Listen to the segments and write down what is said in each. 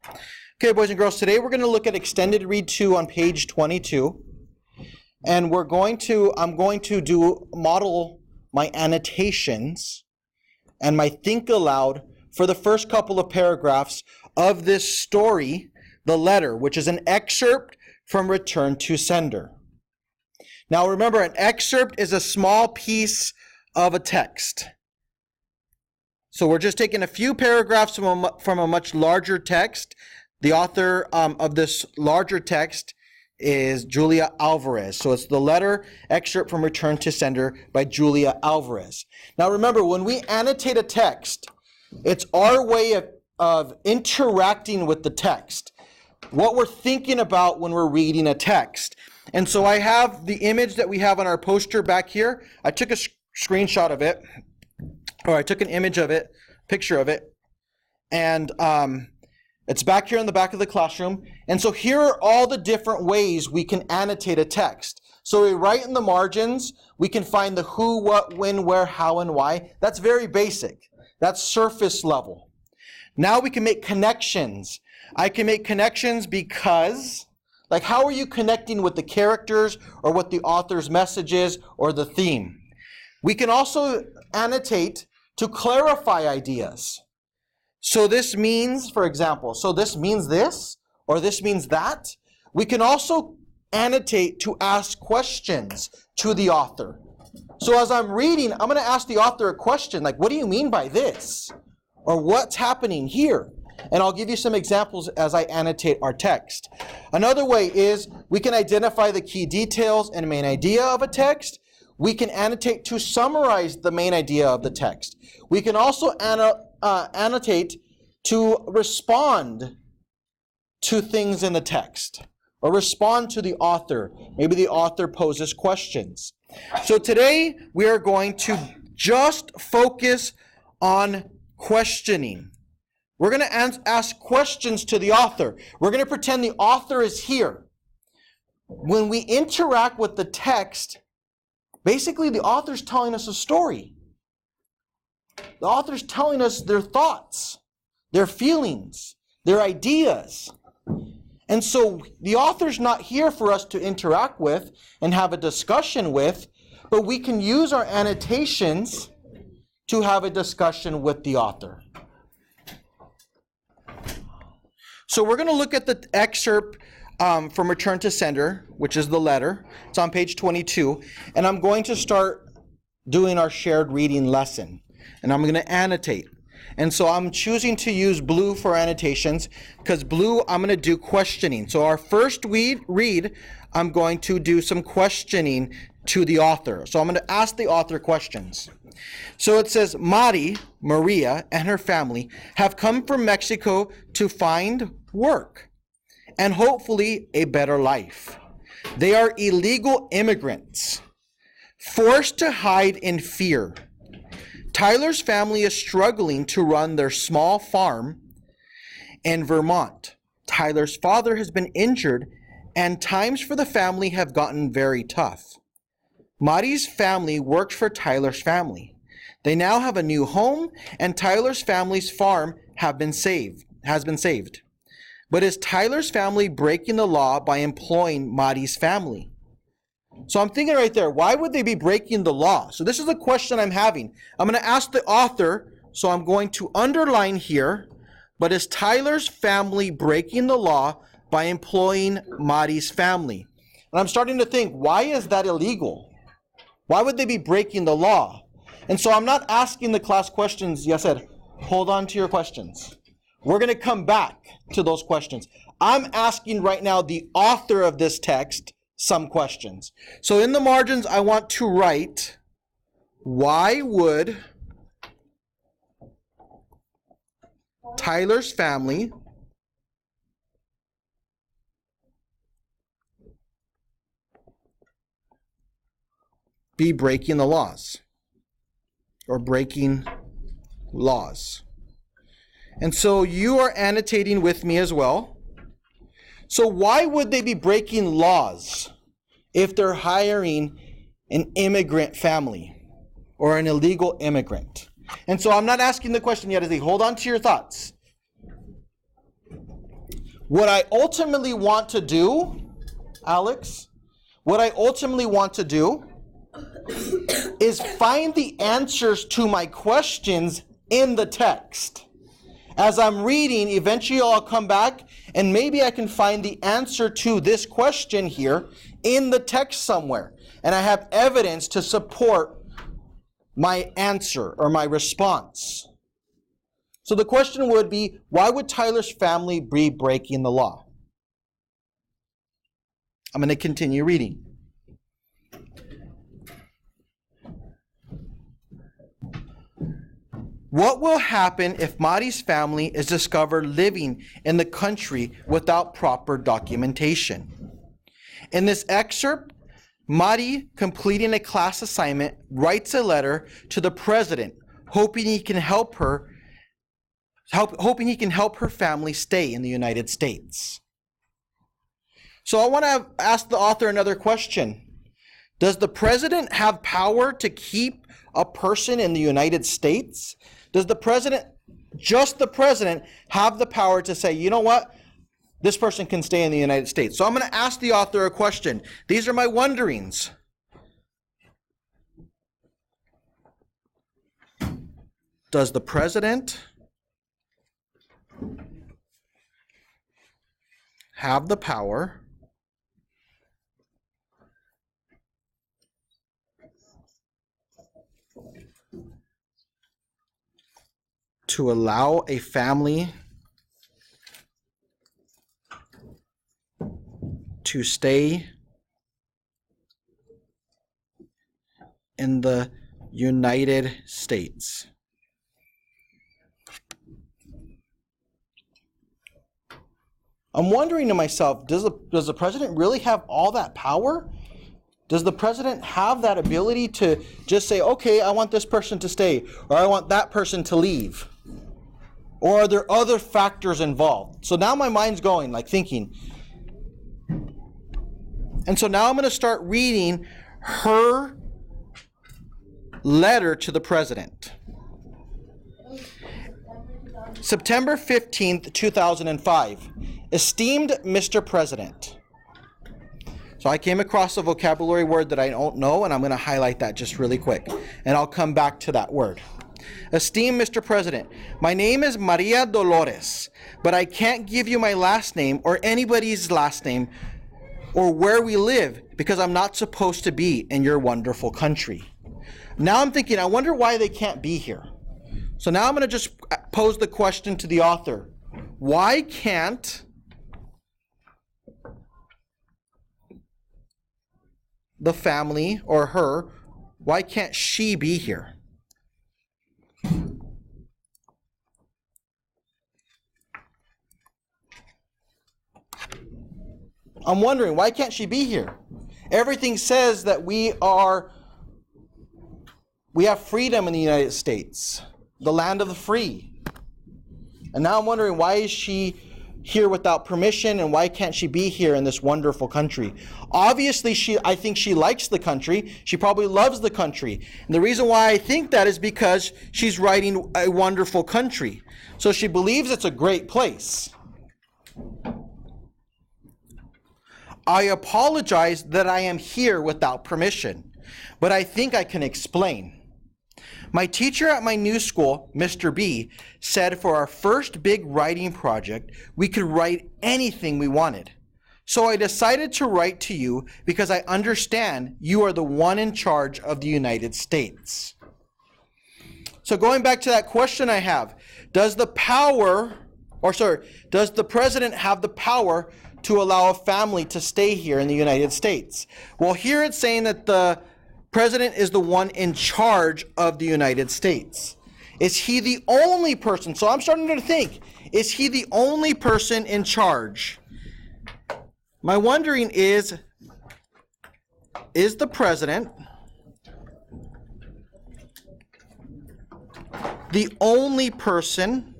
Okay, boys and girls, today we're going to look at Extended Read 2 on page 22. And I'm going to model my annotations and my think aloud for the first couple of paragraphs of this story, The Letter, which is an excerpt from Return to Sender. Now remember, an excerpt is a small piece of a text. So we're just taking a few paragraphs from a much larger text. The author of this larger text is Julia Alvarez. So it's The Letter, excerpt from Return to Sender by Julia Alvarez. Now remember, when we annotate a text, it's our way of interacting with the text, what we're thinking about when we're reading a text. And so I have the image that we have on our poster back here. I took a screenshot of it, or I took an image of it, picture of it, and it's back here in the back of the classroom. And so here are all the different ways we can annotate a text. So we write in the margins, we can find the who, what, when, where, how, and why. That's very basic. That's surface level. Now we can make connections. I can make connections because, like, how are you connecting with the characters or what the author's message is or the theme? We can also annotate to clarify ideas. So this means, for example, so this means this, or this means that. We can also annotate to ask questions to the author. So as I'm reading, I'm going to ask the author a question, like, what do you mean by this? Or what's happening here? And I'll give you some examples as I annotate our text. Another way is we can identify the key details and main idea of a text. We can annotate to summarize the main idea of the text. We can also annotate to respond to things in the text or respond to the author. Maybe the author poses questions. So today we are going to just focus on questioning. We're going to ask questions to the author. We're going to pretend the author is here. When we interact with the text, basically the author's telling us a story. The author's telling us their thoughts, their feelings, their ideas. And so the author's not here for us to interact with and have a discussion with, but we can use our annotations to have a discussion with the author. So we're going to look at the excerpt from Return to Sender, which is the letter. It's on page 22. And I'm going to start doing our shared reading lesson. And I'm going to annotate. And so I'm choosing to use blue for annotations because blue, I'm going to do questioning. So our first read, I'm going to do some questioning to the author. So I'm going to ask the author questions. So it says, Mari, Maria, and her family have come from Mexico to find work and hopefully a better life. They are illegal immigrants, forced to hide in fear. Tyler's family is struggling to run their small farm in Vermont. Tyler's father has been injured, and times for the family have gotten very tough. Mari's family worked for Tyler's family. They now have a new home, and Tyler's family's farm has been saved. But is Tyler's family breaking the law by employing Mari's family? So I'm thinking right there, why would they be breaking the law? So this is a question I'm having. I'm going to ask the author, so I'm going to underline here, but is Tyler's family breaking the law by employing Mari's family? And I'm starting to think, why is that illegal? Why would they be breaking the law? And so I'm not asking the class questions. Yes, I said, hold on to your questions. We're going to come back to those questions. I'm asking right now the author of this text some questions. So in the margins, I want to write, why would Tyler's family be breaking the laws or breaking laws? And so you are annotating with me as well. So why would they be breaking laws if they're hiring an immigrant family or an illegal immigrant? And so I'm not asking the question yet, is hold on to your thoughts. What I ultimately want to do, Alex, what I ultimately want to do is find the answers to my questions in the text. As I'm reading, eventually I'll come back and maybe I can find the answer to this question here in the text somewhere. And I have evidence to support my answer or my response. So the question would be, why would Tyler's family be breaking the law? I'm going to continue reading. What will happen if Mari's family is discovered living in the country without proper documentation? In this excerpt, Mari, completing a class assignment, writes a letter to the president, hoping he can help her family stay in the United States. So I want to ask the author another question. Does the president have power to keep a person in the United States? Does the president, just the president, have the power to say, you know what, this person can stay in the United States? So I'm going to ask the author a question. These are my wonderings. Does the president have the power to allow a family to stay in the United States? I'm wondering to myself, does the president really have all that power? Does the president have that ability to just say, okay, I want this person to stay, or I want that person to leave? Or are there other factors involved? So now my mind's going, like thinking. And so now I'm going to start reading her letter to the president. September 15th, 2005. Esteemed Mr. President. So I came across a vocabulary word that I don't know, and I'm going to highlight that just really quick. And I'll come back to that word. Esteemed Mr. President, my name is Maria Dolores, but I can't give you my last name or anybody's last name or where we live because I'm not supposed to be in your wonderful country. Now I'm thinking, I wonder why they can't be here. So now I'm going to just pose the question to the author. Why can't the family or her, why can't she be here? I'm wondering, why can't she be here? Everything says that we have freedom in the United States, the land of the free. And now I'm wondering, why is she here without permission, and why can't she be here in this wonderful country? Obviously, I think she likes the country. She probably loves the country. And the reason why I think that is because she's writing a wonderful country. So she believes it's a great place. I apologize that I am here without permission, but I think I can explain. My teacher at my new school, Mr. B, said for our first big writing project, we could write anything we wanted. So I decided to write to you because I understand you are the one in charge of the United States. So going back to that question I have, does the president have the power to allow a family to stay here in the United States? Well, here it's saying that the president is the one in charge of the United States. Is he the only person? So I'm starting to think, is he the only person in charge? My wondering is the president the only person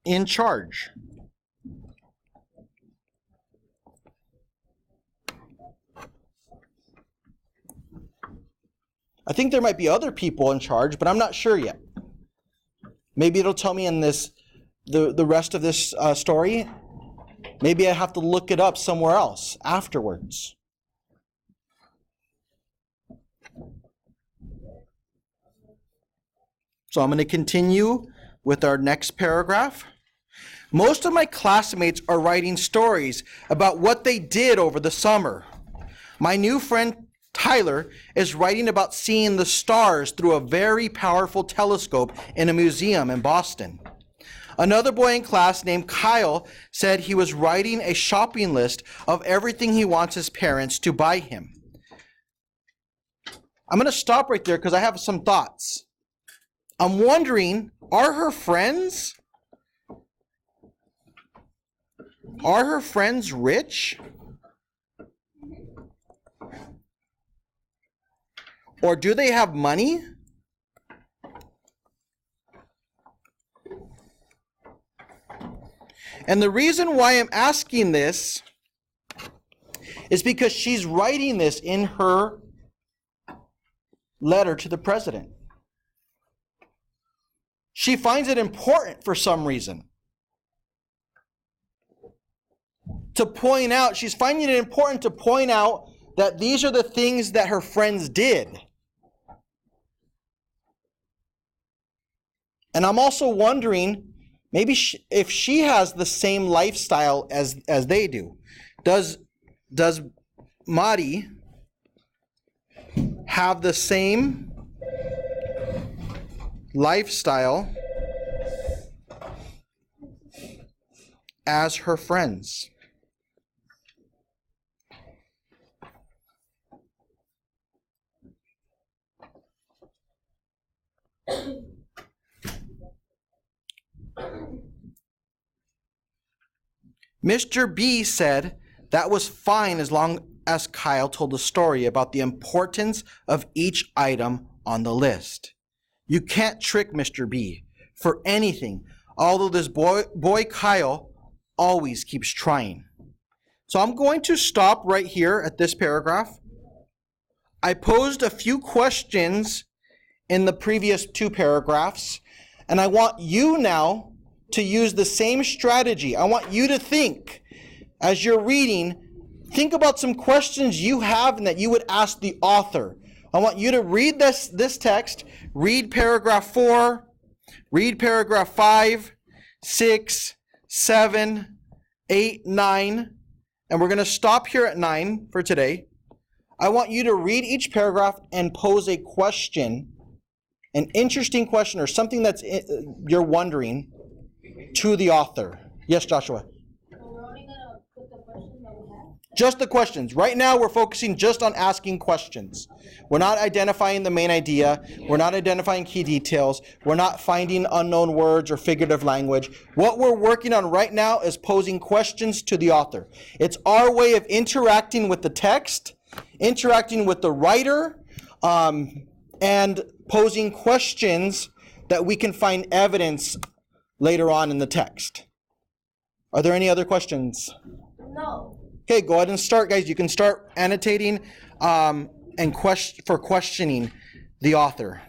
in charge? I think there might be other people in charge, but I'm not sure yet. Maybe it'll tell me in this the rest of this story. Maybe I have to look it up somewhere else afterwards. So I'm going to continue with our next paragraph. Most of my classmates are writing stories about what they did over the summer. My new friend Tyler is writing about seeing the stars through a very powerful telescope in a museum in Boston. Another boy in class named Kyle said he was writing a shopping list of everything he wants his parents to buy him. I'm going to stop right there because I have some thoughts. I'm wondering, are her friends rich? Or do they have money? And the reason why I'm asking this is because she's writing this in her letter to the president. She finds it important for some reason to point out, she's finding it important to point out that these are the things that her friends did. And I'm also wondering, maybe if she has the same lifestyle as they do. Does Madi have the same lifestyle as her friends? Mr. B said that was fine as long as Kyle told the story about the importance of each item on the list. You can't trick Mr. B for anything, although this boy Kyle always keeps trying. So I'm going to stop right here at this paragraph. I posed a few questions in the previous two paragraphs, and I want you now to use the same strategy. I want you to think, as you're reading, think about some questions you have and that you would ask the author. I want you to read this text, read paragraph 4, read paragraph 5, 6, 7, 8, 9, and we're going to stop here at 9 for today. I want you to read each paragraph and pose a question, an interesting question or something that's you're wondering to the author. Yes, Joshua? We're only going to put the questions that we have? Just the questions. Right now we're focusing just on asking questions. We're not identifying the main idea. We're not identifying key details. We're not finding unknown words or figurative language. What we're working on right now is posing questions to the author. It's our way of interacting with the text, interacting with the writer, and posing questions that we can find evidence later on in the text. Are there any other questions? No. Okay, go ahead and start, guys. You can start annotating for questioning the author.